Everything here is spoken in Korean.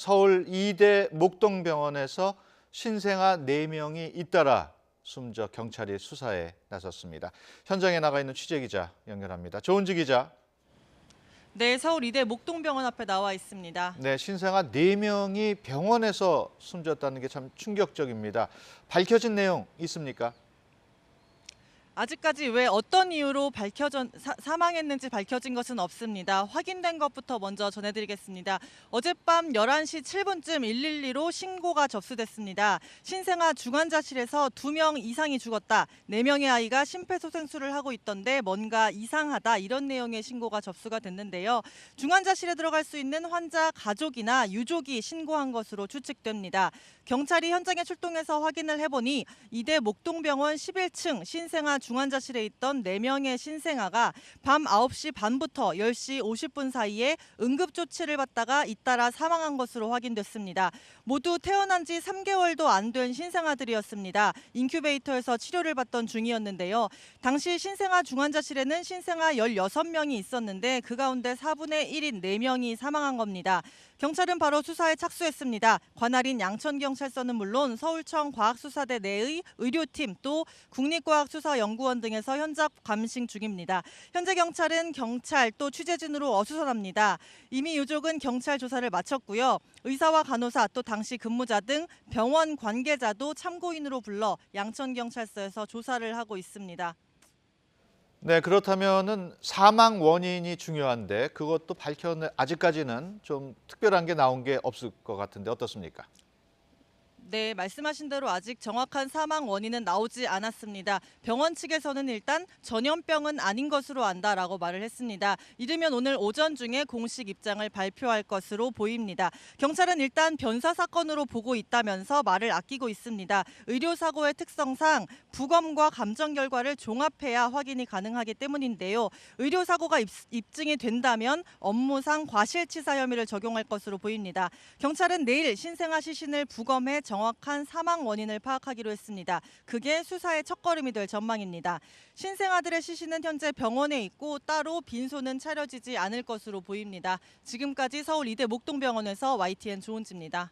서울 이대 목동병원에서 신생아 4명이 잇따라 숨져 경찰이 수사에 나섰습니다. 현장에 나가 있는 취재기자 연결합니다. 조은지 기자. 네, 서울 이대 목동병원 앞에 나와 있습니다. 네, 신생아 4명이 병원에서 숨졌다는 게 참 충격적입니다. 밝혀진 내용 있습니까? 아직까지 왜 어떤 이유로 사망했는지 밝혀진 것은 없습니다. 확인된 것부터 먼저 전해드리겠습니다. 어젯밤 11시 7분쯤 112로 신고가 접수됐습니다. 신생아 중환자실에서 2명 이상이 죽었다. 4명의 아이가 심폐소생술을 하고 있던데 뭔가 이상하다. 이런 내용의 신고가 접수가 됐는데요. 중환자실에 들어갈 수 있는 환자 가족이나 유족이 신고한 것으로 추측됩니다. 경찰이 현장에 출동해서 확인을 해보니 이대 목동병원 11층 신생아 중환자실에 있던 4명의 신생아가 밤 9시 반부터 10시 50분 사이에 응급조치를 받다가 잇따라 사망한 것으로 확인됐습니다. 모두 태어난 지 3개월도 안 된 신생아들이었습니다. 인큐베이터에서 치료를 받던 중이었는데요. 당시 신생아 중환자실에는 신생아 16명이 있었는데 그 가운데 4분의 1인 4명이 사망한 겁니다. 경찰은 바로 수사에 착수했습니다. 관할인 양천경찰서는 물론 서울청 과학수사대 내의 의료팀 또 국립과학수사연구원 등에서 현장 감식 중입니다. 현재 경찰은 경찰 또 취재진으로 어수선합니다. 이미 유족은 경찰 조사를 마쳤고요. 의사와 간호사 또 당시 근무자 등 병원 관계자도 참고인으로 불러 양천경찰서에서 조사를 하고 있습니다. 네, 그렇다면은 사망 원인이 중요한데 그것도 아직까지는 좀 특별한 게 나온 게 없을 것 같은데 어떻습니까? 네, 말씀하신 대로 아직 정확한 사망 원인은 나오지 않았습니다. 병원 측에서는 일단 전염병은 아닌 것으로 안다라고 말을 했습니다. 이르면 오늘 오전 중에 공식 입장을 발표할 것으로 보입니다. 경찰은 일단 변사 사건으로 보고 있다면서 말을 아끼고 있습니다. 의료사고의 특성상 부검과 감정 결과를 종합해야 확인이 가능하기 때문인데요. 의료사고가 입증이 된다면 업무상 과실치사 혐의를 적용할 것으로 보입니다. 경찰은 내일 신생아 시신을 부검해 정확한 사망 원인을 파악하기로 했습니다. 그게 수사의 첫걸음이 될 전망입니다. 신생아들의 시신은 현재 병원에 있고 따로 빈소는 차려지지 않을 것으로 보입니다. 지금까지 서울 이대 목동병원에서 YTN 조은지입니다.